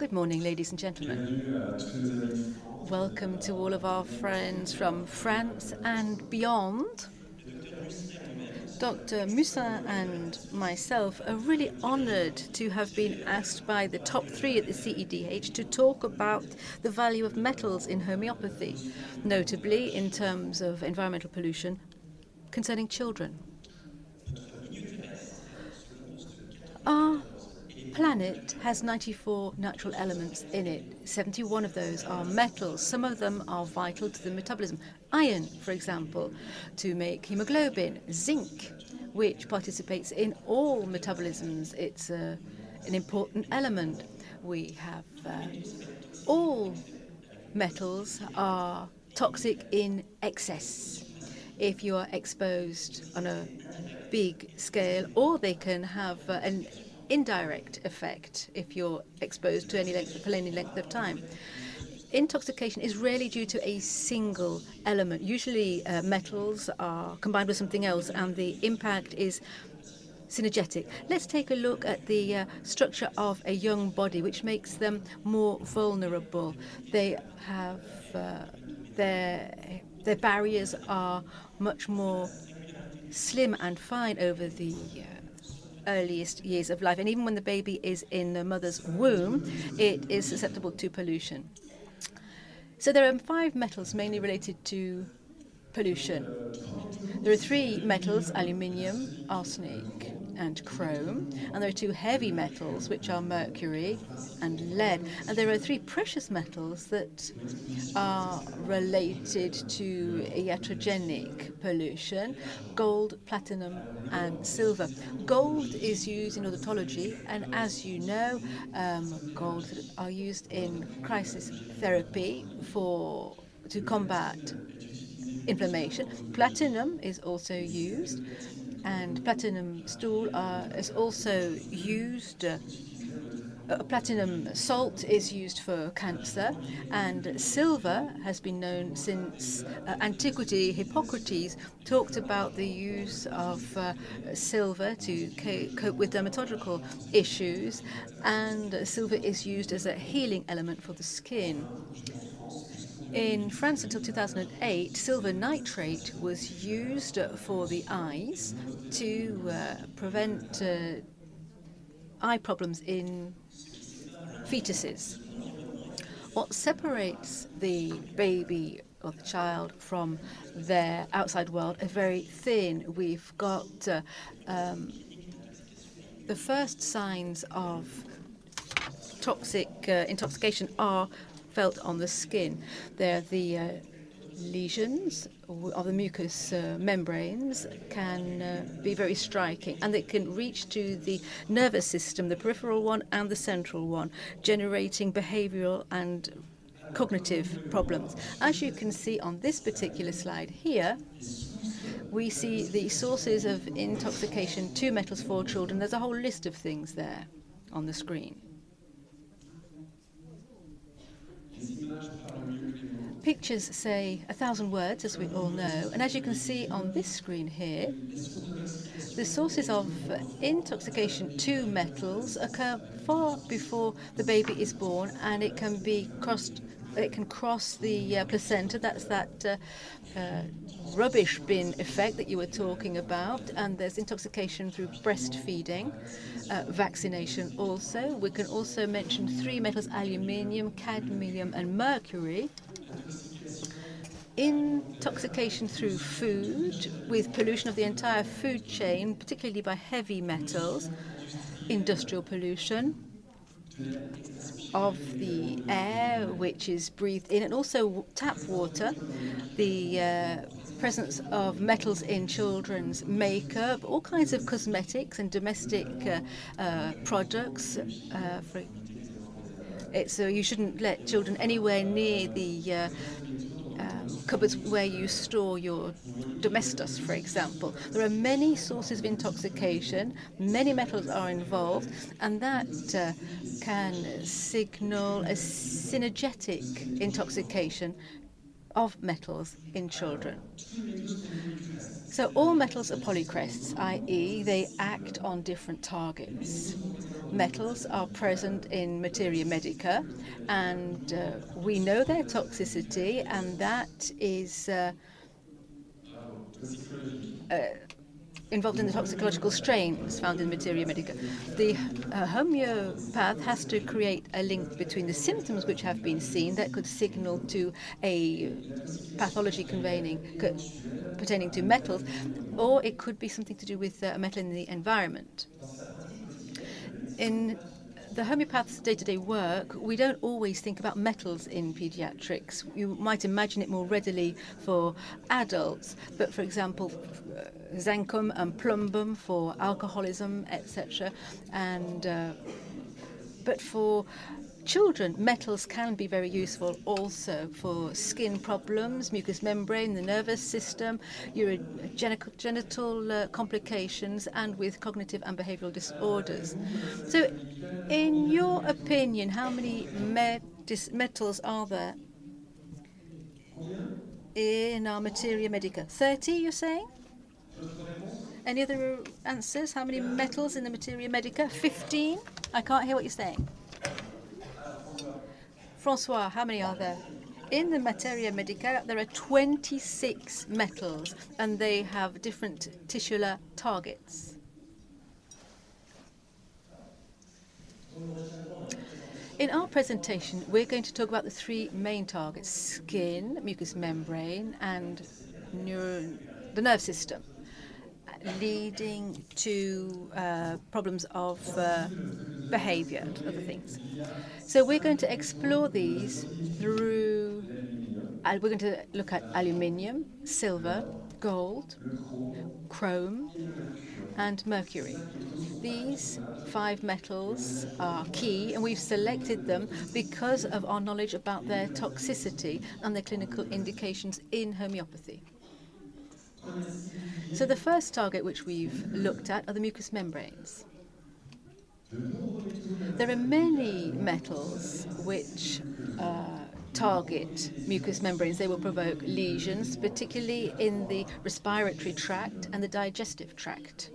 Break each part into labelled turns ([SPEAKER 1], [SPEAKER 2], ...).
[SPEAKER 1] Good morning, ladies and gentlemen. Welcome to all of our friends from France and beyond. Dr. Musslin and myself are really honored to have been asked by the top three at the CEDH to talk about the value of metals in homeopathy, notably in terms of environmental pollution concerning children. Our planet has 94 natural elements in it. 71 of those are metals. Some of them are vital to the metabolism. Iron, for example, to make hemoglobin. Zinc, which participates in all metabolisms. It's an important element. We have all metals are toxic in excess if you are exposed on a big scale, or they can have an indirect effect if you're exposed to for any length of time. Intoxication is rarely due to a single element. Usually metals are combined with something else and the impact is synergetic. Let's take a look at the structure of a young body, which makes them more vulnerable. They have their barriers are much more slim and fine over the earliest years of life. And even when the baby is in the mother's womb, it is susceptible to pollution. So there are 5 metals mainly related to pollution. There are 3 metals, aluminium, arsenic, and chrome. And there are 2 heavy metals, which are mercury and lead. And there are 3 precious metals that are related to iatrogenic pollution: gold, platinum, and silver. Gold is used in odontology, and as you know, gold are used in crisis therapy to combat inflammation. Platinum is also used, and platinum stool is also used. Platinum salt is used for cancer, and silver has been known since antiquity. Hippocrates talked about the use of silver to cope with dermatological issues, and silver is used as a healing element for the skin. In France until 2008, silver nitrate was used for the eyes to prevent eye problems in fetuses. What separates the baby or the child from their outside world is very thin. We've got the first signs of toxic intoxication are felt on the skin. They're the lesions of the mucous membranes can be very striking, and they can reach to the nervous system, the peripheral one and the central one, generating behavioral and cognitive problems. As you can see on this particular slide here, we see the sources of intoxication to metals for children. There's a whole list of things there on the screen. Pictures say 1,000 words, as we all know, and as you can see on this screen here, the sources of intoxication to metals occur far before the baby is born, and it can cross the placenta. That's that rubbish bin effect that you were talking about, and there's intoxication through breastfeeding, vaccination also. We can also mention 3 metals: aluminium, cadmium, and mercury. Intoxication through food, with pollution of the entire food chain, particularly by heavy metals. Industrial pollution of the air, which is breathed in, and also tap water. The presence of metals in children's makeup, all kinds of cosmetics and domestic products. You shouldn't let children anywhere near the cupboards where you store your domestos, for example. There are many sources of intoxication, many metals are involved, and that can signal a synergetic intoxication of metals in children. So all metals are polycrests, i.e. they act on different targets. metals are present in Materia Medica, and we know their toxicity, and that is involved in the toxicological strains found in Materia Medica. The homeopath has to create a link between the symptoms which have been seen that could signal to a pathology pertaining to metals, or it could be something to do with a metal in the environment. In the homeopath's day-to-day work, we don't always think about metals in pediatrics. You might imagine it more readily for adults, but for example, xanthum and plumbum for alcoholism, etc. But for children, metals can be very useful also for skin problems, mucous membrane, the nervous system, genital complications, and with cognitive and behavioral disorders. So, in your opinion, how many metals are there in our Materia Medica? 30, you're saying? Any other answers? How many metals in the Materia Medica? 15? I can't hear what you're saying. François, how many are there? In the Materia Medica, there are 26 metals, and they have different titular targets. In our presentation, we're going to talk about the three main targets: skin, mucous membrane, and the nerve system, leading to problems of behavior and other things. So we're going to explore these through, we're going to look at aluminium, silver, gold, chrome, and mercury. These 5 metals are key, and we've selected them because of our knowledge about their toxicity and their clinical indications in homeopathy. So the first target which we've looked at are the mucous membranes. There are many metals which target mucous membranes. They will provoke lesions, particularly in the respiratory tract and the digestive tract.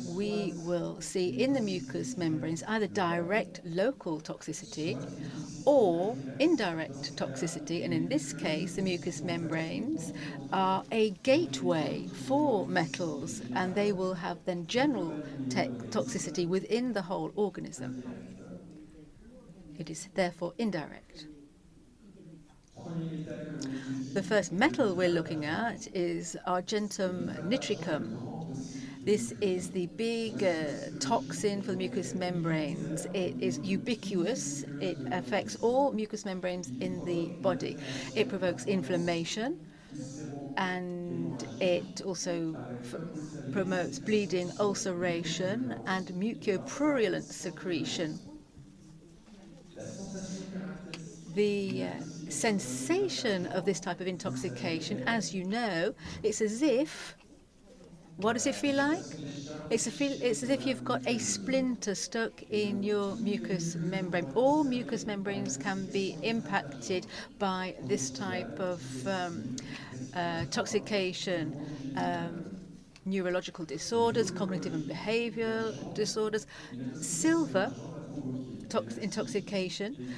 [SPEAKER 1] We will see in the mucous membranes either direct local toxicity or indirect toxicity, and in this case the mucous membranes are a gateway for metals, and they will have then general toxicity within the whole organism. It is therefore indirect. The first metal we're looking at is argentum nitricum. This is the big toxin for the mucous membranes. It is ubiquitous. It affects all mucous membranes in the body. It provokes inflammation, and it also promotes bleeding, ulceration, and mucopurulent secretion. The sensation of this type of intoxication, as you know, it's as if, what does it feel like? It's as if you've got a splinter stuck in your mucous membrane. All mucous membranes can be impacted by this type of toxication. Neurological disorders, cognitive and behavioral disorders. Silver intoxication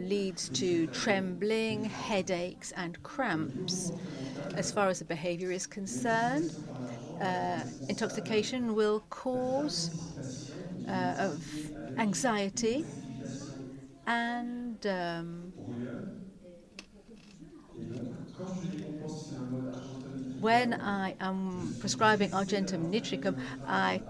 [SPEAKER 1] leads to trembling, headaches, and cramps. As far as the behavior is concerned, intoxication will cause anxiety and when I am prescribing argentum nitricum, I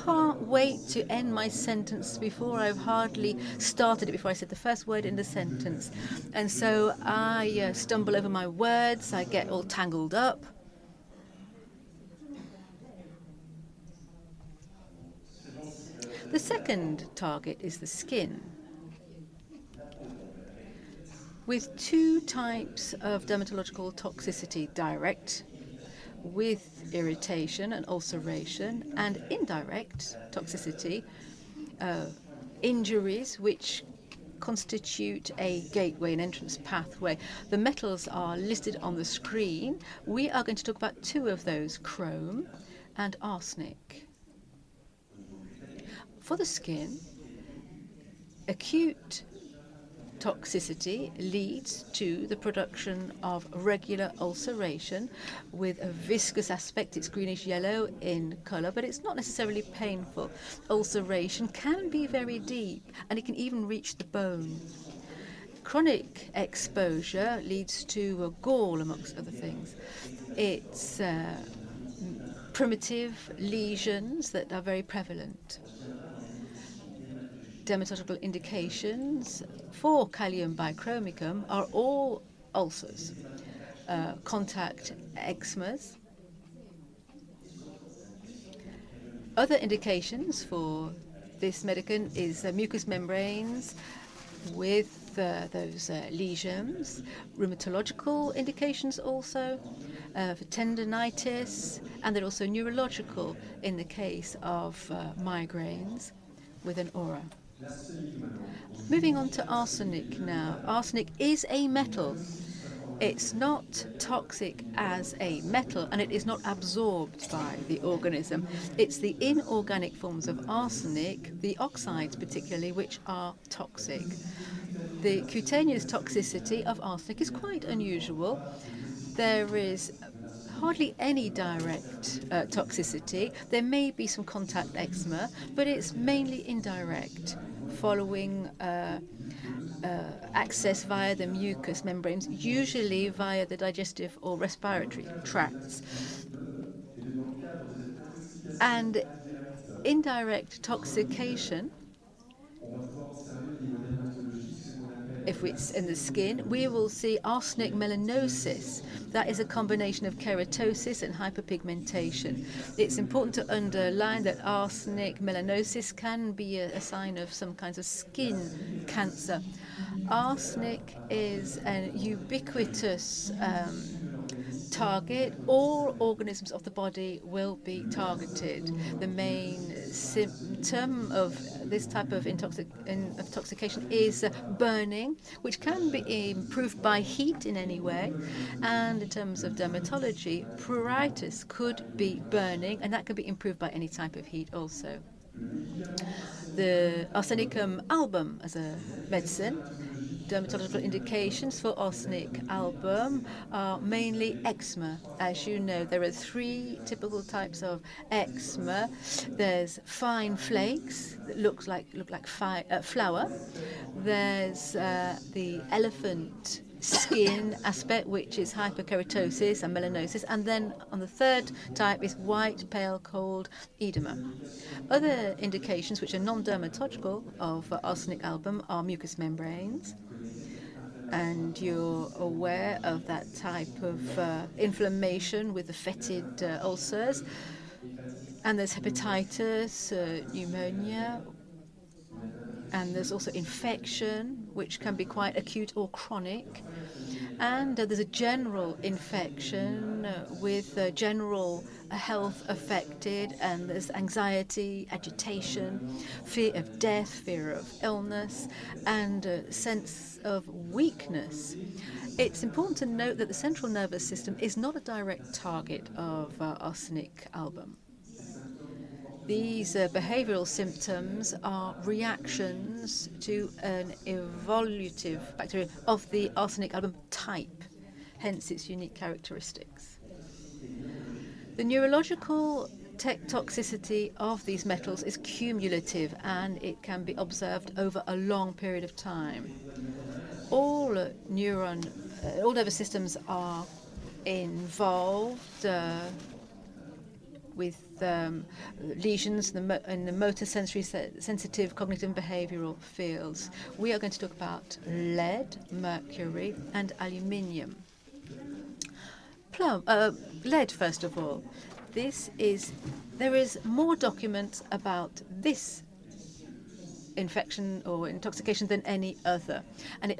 [SPEAKER 1] can't wait to end my sentence before I've hardly started it, before I said the first word in the sentence. And so I stumble over my words, I get all tangled up. The second target is the skin, with 2 types of dermatological toxicity: direct, with irritation and ulceration, and indirect toxicity, injuries which constitute a gateway, an entrance pathway. The metals are listed on the screen. We are going to talk about 2 of those, chrome and arsenic. For the skin, acute toxicity leads to the production of regular ulceration with a viscous aspect. It's greenish-yellow in colour, but it's not necessarily painful. Ulceration can be very deep, and it can even reach the bone. Chronic exposure leads to a gall, amongst other things. It's primitive lesions that are very prevalent. Dermatological indications for Callium bichromicum are all ulcers, contact eczemas. Other indications for this medicament is mucous membranes with those lesions, rheumatological indications also, for tendinitis, and then also neurological in the case of migraines with an aura. Moving on to arsenic now. Arsenic is a metal. It's not toxic as a metal, and it is not absorbed by the organism. It's the inorganic forms of arsenic, the oxides particularly, which are toxic. The cutaneous toxicity of arsenic is quite unusual. There is hardly any direct toxicity. There may be some contact eczema, but it's mainly indirect, following access via the mucous membranes, usually via the digestive or respiratory tracts. And indirect toxication, if it's in the skin, we will see arsenic melanosis. That is a combination of keratosis and hyperpigmentation. It's important to underline that arsenic melanosis can be a sign of some kinds of skin cancer. Arsenic is an ubiquitous target. All organisms of the body will be targeted. The main symptom of this type of intoxication is burning, which can be improved by heat in any way. And in terms of dermatology, pruritus could be burning, and that can be improved by any type of heat also. The Arsenicum album as a medicine. Dermatological indications for arsenic album are mainly eczema. As you know, there are 3 typical types of eczema. There's fine flakes that look like flour. There's the elephant skin aspect, which is hyperkeratosis and melanosis, and then on the 3rd type is white, pale, cold edema. Other indications which are non-dermatological of arsenic album are mucous membranes, and you're aware of that type of inflammation with the fetid ulcers, and there's hepatitis, pneumonia, and there's also infection, which can be quite acute or chronic. And there's a general infection with general health affected, and there's anxiety, agitation, fear of death, fear of illness, and a sense of weakness. It's important to note that the central nervous system is not a direct target of arsenic album. These behavioral symptoms are reactions to an evolutive bacteria of the arsenic album type, hence its unique characteristics. The neurological toxicity of these metals is cumulative, and it can be observed over a long period of time. All nervous systems are involved with lesions in the motor, sensory, sensitive, cognitive and behavioral fields. We are going to talk about lead, mercury and aluminium. Lead, first of all. There is more documents about this infection or intoxication than any other, and it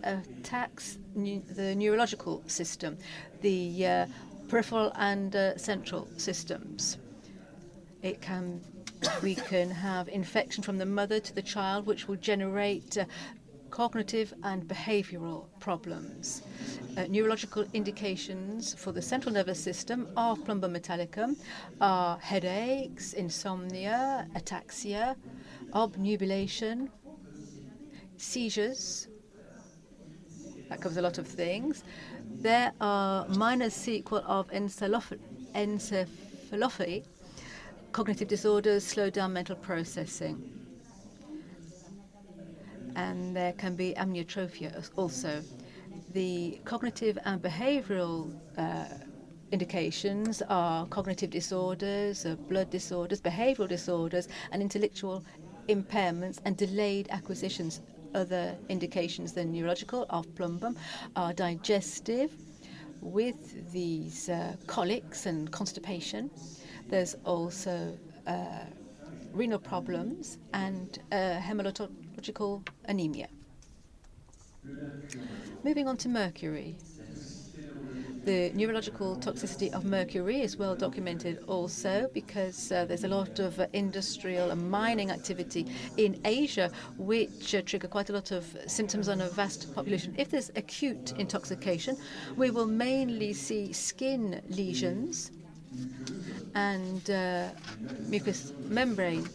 [SPEAKER 1] attacks the neurological system, the peripheral and central systems. We can have infection from the mother to the child, which will generate cognitive and behavioral problems. neurological indications for the central nervous system of plumbum metallicum are headaches, insomnia, ataxia, obnubilation, seizures. That covers a lot of things. There are minor sequelae of encephalopathy, cognitive disorders, slow down mental processing. And there can be amyotrophia also. The cognitive and behavioral indications are cognitive disorders, blood disorders, behavioral disorders, and intellectual impairments and delayed acquisitions. Other indications than neurological of plumbum are digestive, with these colics and constipation. There's also renal problems and hematological anemia. Moving on to mercury. The neurological toxicity of mercury is well documented also because there's a lot of industrial and mining activity in Asia which trigger quite a lot of symptoms on a vast population. If there's acute intoxication, we will mainly see skin lesions and mucous membrane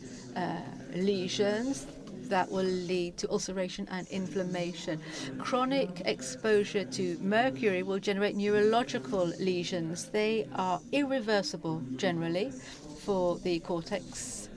[SPEAKER 1] lesions that will lead to ulceration and inflammation. Chronic exposure to mercury will generate neurological lesions. They are irreversible generally for the cortex.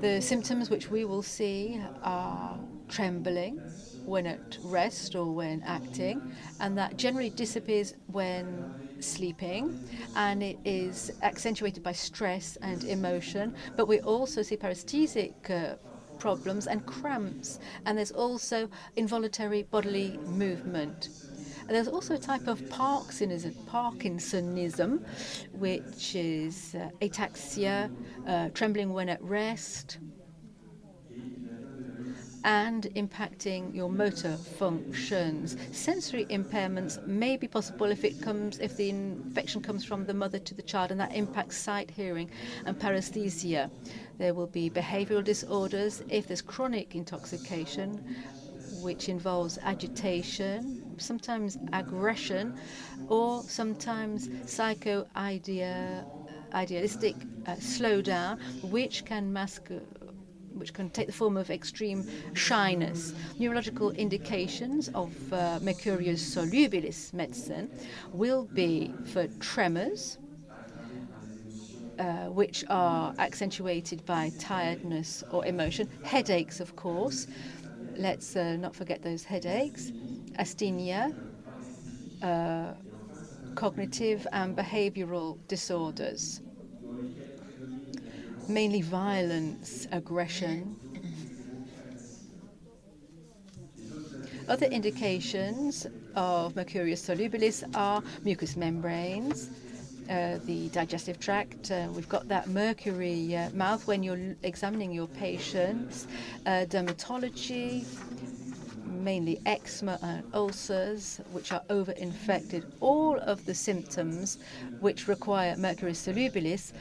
[SPEAKER 1] The symptoms which we will see are trembling when at rest or when acting, and that generally disappears when sleeping, and it is accentuated by stress and emotion. But we also see paresthetic problems and cramps, and there's also involuntary bodily movement. And there's also a type of Parkinsonism, which is ataxia, trembling when at rest, and impacting your motor functions. Sensory impairments may be possible if the infection comes from the mother to the child, and that impacts sight, hearing, and paresthesia. There will be behavioral disorders if there's chronic intoxication, which involves agitation, sometimes aggression, or sometimes idealistic slowdown, which can take the form of extreme shyness. Neurological indications of Mercurius solubilis medicine will be for tremors, which are accentuated by tiredness or emotion. Headaches, of course. Let's not forget those headaches. Asthenia, cognitive and behavioral disorders. Mainly violence, aggression. Other indications of Mercurius solubilis are mucous membranes, the digestive tract. We've got that mercury mouth when you're examining your patients. Dermatology, mainly eczema and ulcers, which are over-infected. All of the symptoms which require Mercurius solubilis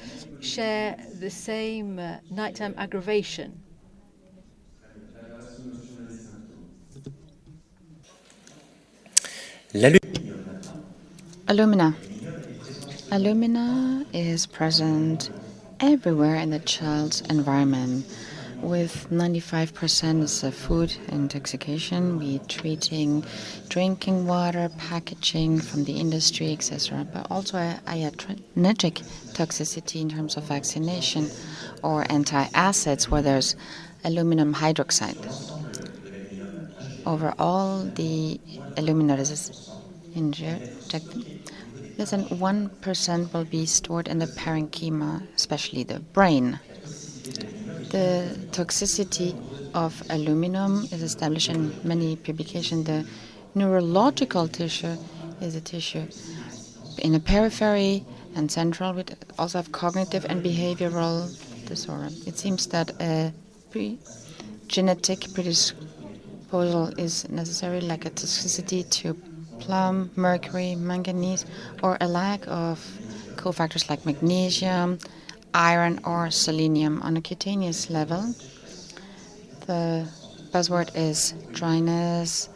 [SPEAKER 1] share the same nighttime aggravation.
[SPEAKER 2] Alumina. Alumina is present everywhere in the child's environment. With 95% of food intoxication, be it treating drinking water, packaging from the industry, etc., but also iatrogenic toxicity in terms of vaccination or anti-acids where there's aluminum hydroxide. Overall, the alumina is injected. Less than 1% will be stored in the parenchyma, especially the brain. The toxicity of aluminum is established in many publications. The neurological tissue is a tissue in the periphery and central, with also have cognitive and behavioral disorder. It seems that a genetic predisposal is necessary, like a toxicity to plum, mercury, manganese, or a lack of cofactors like magnesium, iron, or selenium. On a cutaneous level, the buzzword is dryness,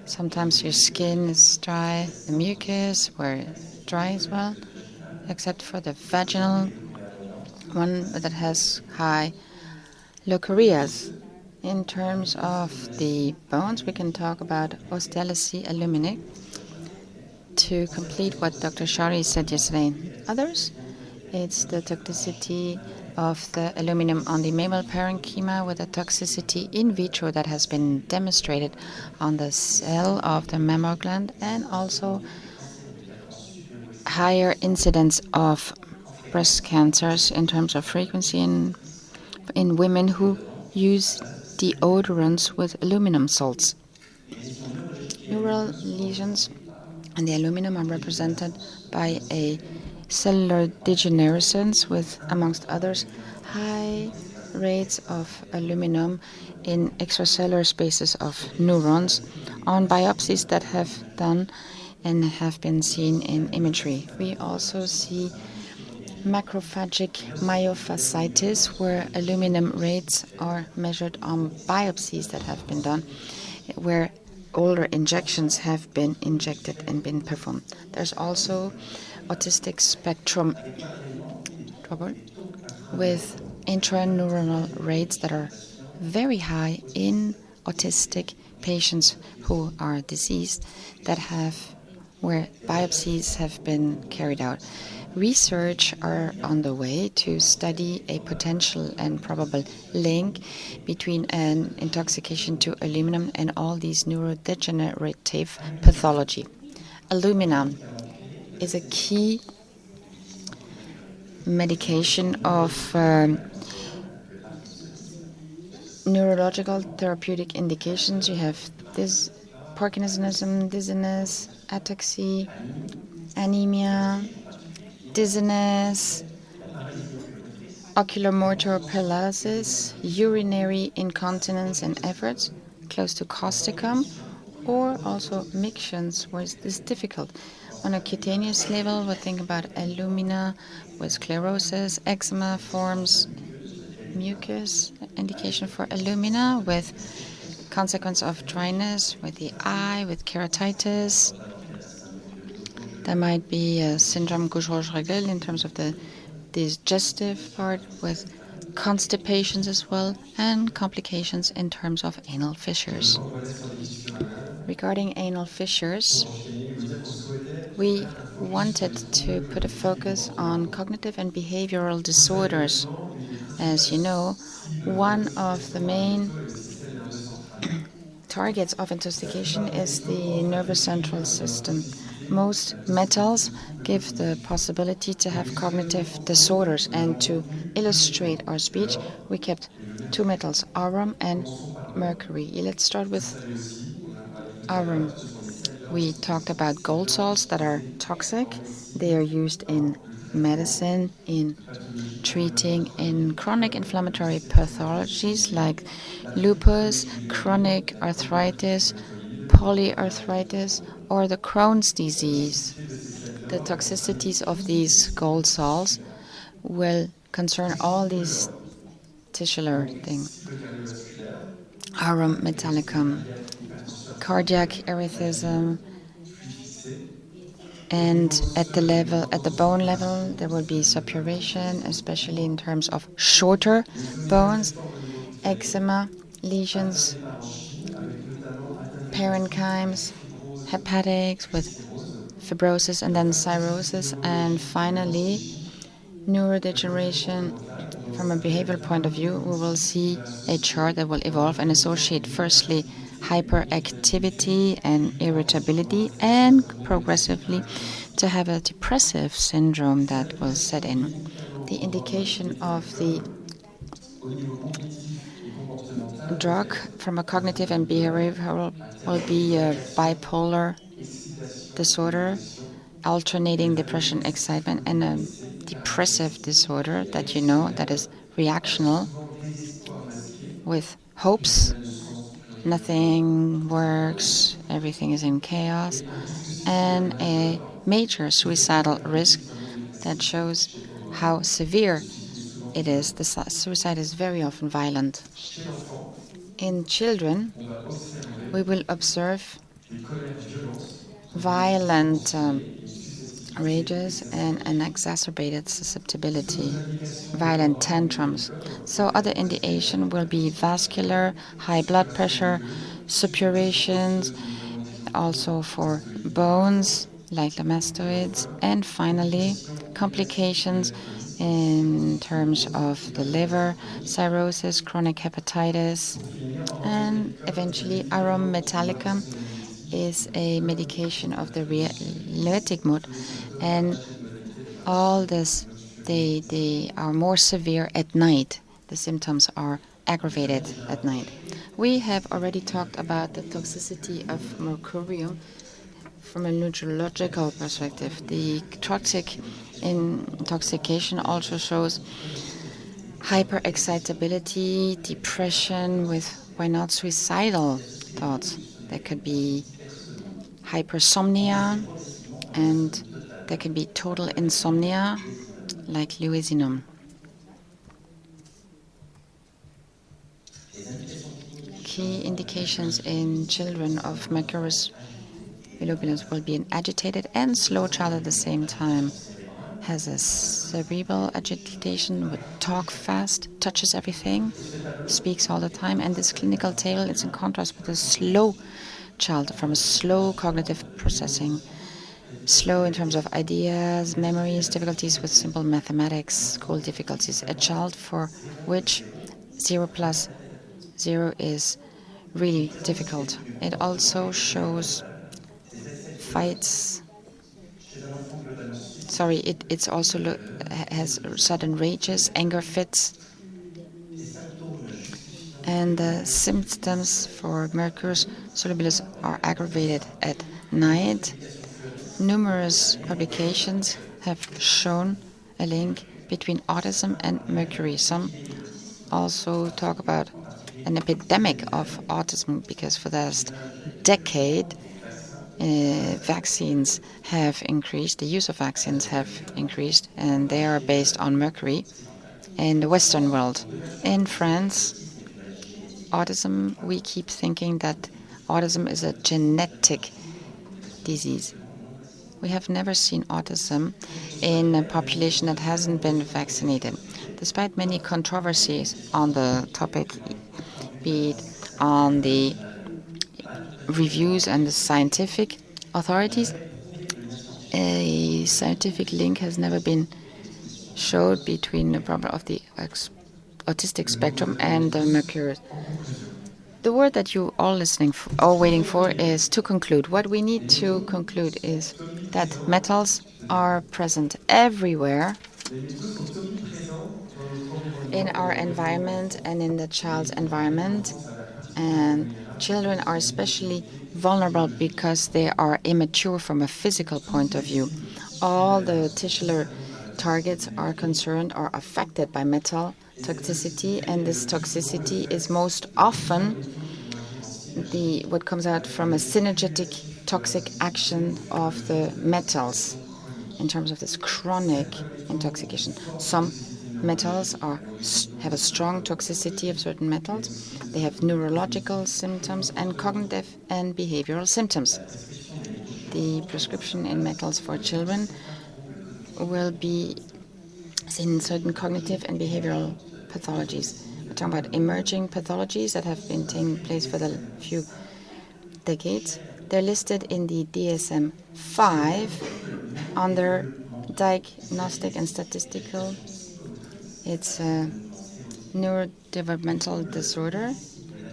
[SPEAKER 2] Sometimes your skin is dry, the mucus were dry as well, except for the vaginal one that has high leucorrheas. In terms of the bones, we can talk about osteolysis aluminic to complete what Dr. Shari said yesterday. Others, it's the toxicity of the aluminum on the mammal parenchyma with a toxicity in vitro that has been demonstrated on the cell of the mammal gland, and also higher incidence of breast cancers in terms of frequency in women who use deodorants with aluminum salts. Neural lesions and the aluminum are represented by a cellular degenerescence with, amongst others, high rates of aluminum in extracellular spaces of neurons on biopsies that have done and have been seen in imagery. We also see macrophagic myofasciitis, where aluminum rates are measured on biopsies that have been done, where older injections have been injected and been performed. There's also autistic spectrum trouble with intraneuronal rates that are very high in autistic patients who are diseased that have where biopsies have been carried out. Research are on the way to study a potential and probable link between an intoxication to aluminum and all these neurodegenerative pathology. Aluminum is a key medication of neurological therapeutic indications. You have this Parkinsonism, dizziness, ataxia, anemia, dizziness, oculomotor paralysis, urinary incontinence and efforts close to causticum, or also mictions where it is difficult. On a cutaneous level, we think about alumina with sclerosis, eczema forms, mucus indication for alumina with consequence of dryness with the eye, with keratitis. There might be a syndrome Gauche-Regel in terms of the digestive part with constipations as well, and complications in terms of anal fissures. Regarding anal fissures, we wanted to put a focus on cognitive and behavioral disorders. As you know, one of the main targets of intoxication is the nervous central system. Most metals give the possibility to have cognitive disorders, and to illustrate our speech, we kept two metals, aurum and mercury. Let's start with aurum. We talked about gold salts that are toxic. They are used in medicine, in treating in chronic inflammatory pathologies like lupus, chronic arthritis, polyarthritis, or the Crohn's disease. The toxicities of these gold salts will concern all these tisular things. Aurum metallicum, cardiac erythema, and at the bone level, there will be suppuration, especially in terms of shorter bones, eczema, lesions, parenchymes, hepatics with fibrosis, and then cirrhosis, and finally neurodegeneration. From a behavioral point of view, we will see a chart that will evolve and associate firstly hyperactivity and irritability, and progressively to have a depressive syndrome that will set in. The indication of the drug from a cognitive and behavioral will be a bipolar disorder, alternating depression, excitement, and a depressive disorder that you know that is reactional with hopes. Nothing works, everything is in chaos, and a major suicidal risk that shows how severe it is. The suicide is very often violent. In children, we will observe violent rages and an exacerbated susceptibility, violent tantrums. So other indication will be vascular, high blood pressure, suppurations, also for bones like the mastoids, and finally complications in terms of the liver, cirrhosis, chronic hepatitis, and eventually arum metallicum is a medication of the rheumatic mood, and all this they are more severe at night. The symptoms are aggravated at night. We have already talked about the toxicity of mercurium from a neurological perspective. The toxic intoxication also shows hyperexcitability, depression with why not suicidal thoughts. There could be hypersomnia, and there can be total insomnia like Lewisium. Key indications in children of mercurius volubulus will be an agitated and slow child at the same time. Has a cerebral agitation, would talk fast, touches everything, speaks all the time, and this clinical table is in contrast with a slow child from a slow cognitive processing, slow in terms of ideas, memories, difficulties with simple mathematics, school difficulties. A child for which 0 plus 0 is really difficult. It also shows fights. Sorry, it's also has sudden rages, anger fits, and the symptoms for mercurius solubilus are aggravated at night. Numerous publications have shown a link between autism and mercury. Some also talk about an epidemic of autism because for the last decade, vaccines have increased, the use of vaccines have increased, and they are based on mercury in the Western world. In France, autism, we keep thinking that autism is a genetic disease. We have never seen autism in a population that hasn't been vaccinated. Despite many controversies on the topic, be it on the reviews and the scientific authorities, a scientific link has never been showed between the problem of the autistic spectrum and the mercury. The word that you all all waiting for is to conclude. What we need to conclude is that metals are present everywhere in our environment and in the child's environment, and children are especially vulnerable because they are immature from a physical point of view. All the titular targets are concerned or affected by metal toxicity, and this toxicity is most often what comes out from a synergetic toxic action of the metals in terms of this chronic intoxication. Some metals have a strong toxicity of certain metals. They have neurological symptoms and cognitive and behavioral symptoms. The prescription in metals for children will be in certain cognitive and behavioral pathologies. We're talking about emerging pathologies that have been taking place for the few decades. They're listed in the DSM-5 under diagnostic and statistical. It's a neurodevelopmental disorder.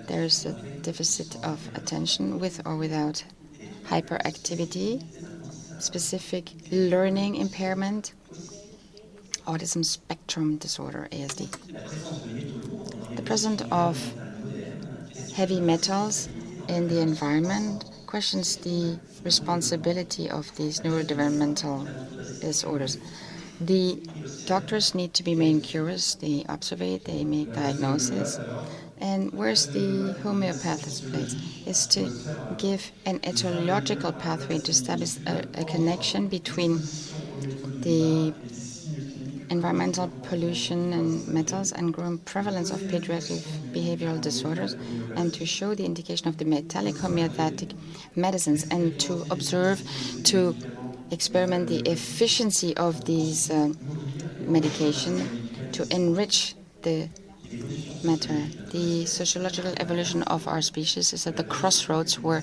[SPEAKER 2] There's a deficit of attention with or without hyperactivity, specific learning impairment, autism spectrum disorder, ASD. The presence of heavy metals in the environment questions the responsibility of these neurodevelopmental disorders. The doctors need to be made curious. They observe, they make diagnosis. And where's the homeopath's place? Is to give an etiological pathway to establish a connection between the environmental pollution and metals and growing prevalence of pediatric behavioral disorders, and to show the indication of the metallic homeopathic medicines, and to observe, to experiment the efficiency of these medication to enrich the matter. The sociological evolution of our species is at the crossroads where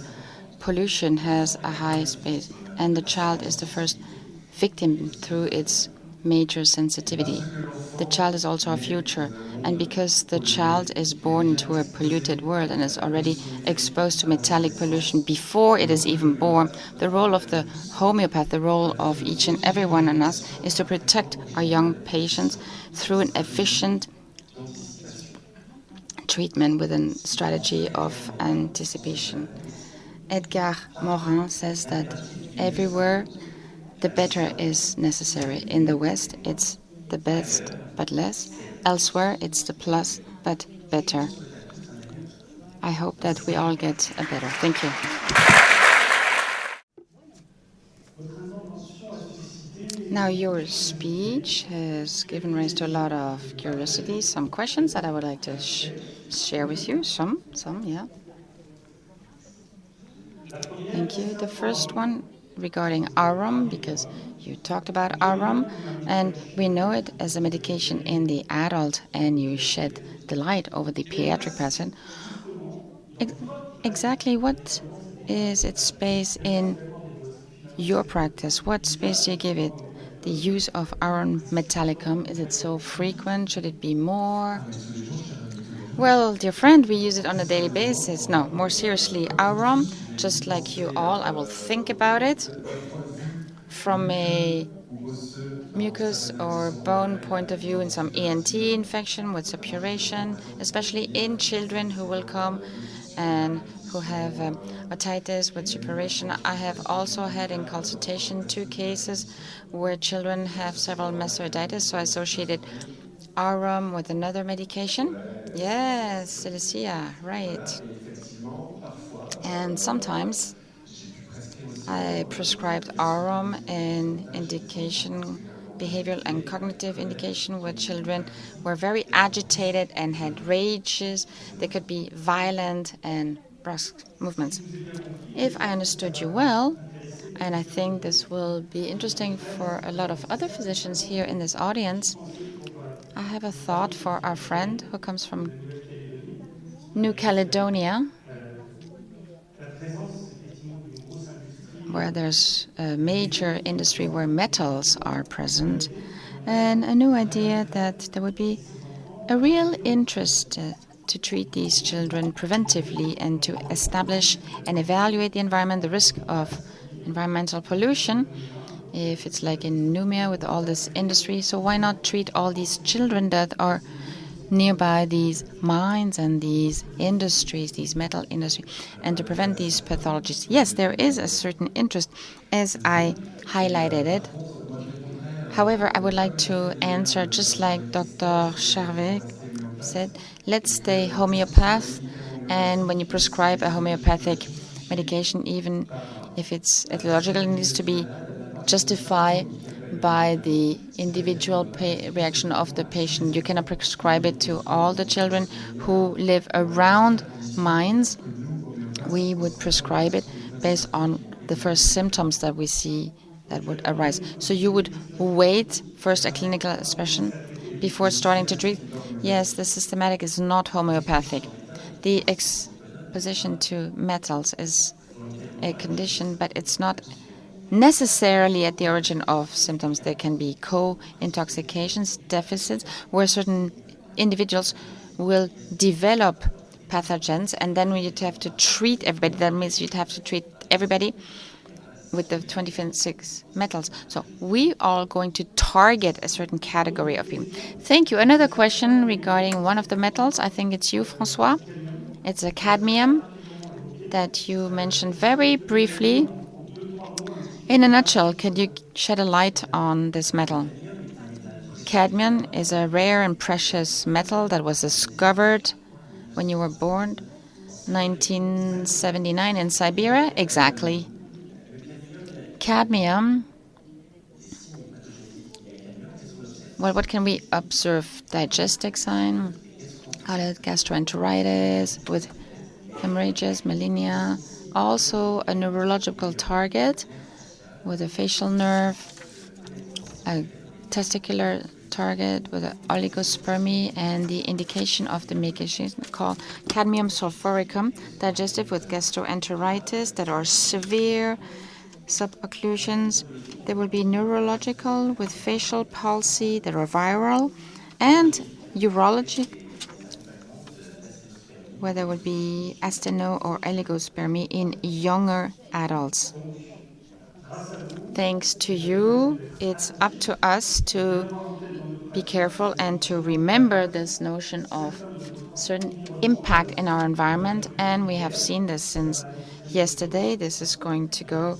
[SPEAKER 2] pollution has a high space, and the child is the first victim through its major sensitivity. The child is also our future, and because the child is born into a polluted world and is already exposed to metallic pollution before it is even born, the role of the homeopath, the role of each and every one of us, is to protect our young patients through an efficient treatment with a strategy of anticipation. Edgar Morin says that everywhere the better is necessary. In the West, it's the best but less. Elsewhere, it's the plus but better. I hope that we all get a better. Thank you. Now, your speech has given rise to a lot of curiosity, some questions that I would like to share with you. Some, yeah. Thank you. The first one regarding Arum, because you talked about Arum, and we know it as a medication in the adult, and you shed the light over the pediatric patient. Exactly what is its space in your practice? What space do you give it? The use of Arum metallicum, is it so frequent? Should it be more? Well, dear friend, we use it on a daily basis. No, more seriously, Arum, just like you all, I will think about it from a mucus or bone point of view in some ENT infection with suppuration, especially in children who will come and who have otitis with suppuration. I have also had in consultation 2 cases where children have several mastoiditis, so I associated Arum with another medication. Yes, Cilicia, right. And sometimes I prescribed Arum in indication, behavioral and cognitive indication, where children were very agitated and had rages. They could be violent and brusque movements. If I understood you well, and I think this will be interesting for a lot of other physicians here in this audience, I have a thought for our friend who comes from New Caledonia, where there's a major industry where metals are present, and a new idea that there would be a real interest to treat these children preventively and to establish and evaluate the environment, the risk of environmental pollution, if it's like in Numia with all this industry. So why not treat all these children that are nearby these mines and these industries, these metal industry, and to prevent these pathologies? Yes, there is a certain interest, as I highlighted it. However, I would like to answer just like Dr. Charvet said, let's stay homeopath, and when you prescribe a homeopathic medication, even if it's etiological, it needs to be justified by the individual reaction of the patient. You cannot prescribe it to all the children who live around mines. We would prescribe it based on the first symptoms that we see that would arise. So you would wait first a clinical expression before starting to treat? Yes, the systematic is not homeopathic. The exposition to metals is a condition, but it's not necessarily at the origin of symptoms. There can be co-intoxications, deficits, where certain individuals will develop pathogens, and then you'd have to treat everybody. That means you'd have to treat everybody with the 26 metals. So we are going to target a certain category of people. Thank you. Another question regarding one of the metals. I think it's you, François. It's a cadmium that you mentioned very briefly. In a nutshell, could you shed a light on this metal? Cadmium is a rare and precious metal that was discovered when you were born, 1979 in Siberia. Exactly. Cadmium Well, what can we observe? Digestic sign, gastroenteritis with hemorrhages, malignea. Also a neurological target with a facial nerve, a testicular target with an oligospermy, and the indication of the medication called cadmium sulfuricum, digestive with gastroenteritis that are severe subocclusions. There will be neurological with facial palsy that are viral, and urologic where there will be asteno or oligospermy in younger adults. Thanks to you, it's up to us to be careful and to remember this notion of certain impact in our environment. And we have seen this since yesterday. This is going to go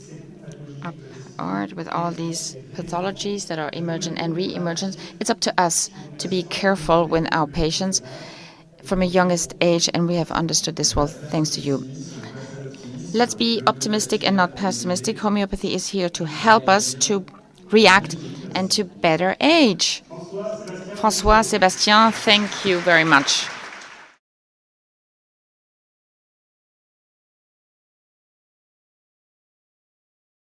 [SPEAKER 2] upward with all these pathologies that are emergent and re-emergent. It's up to us to be careful with our patients from a youngest age, and we have understood this well thanks to you. Let's be optimistic and not pessimistic. Homeopathy is here to help us to react and to better age. François, Sebastien, thank you very much.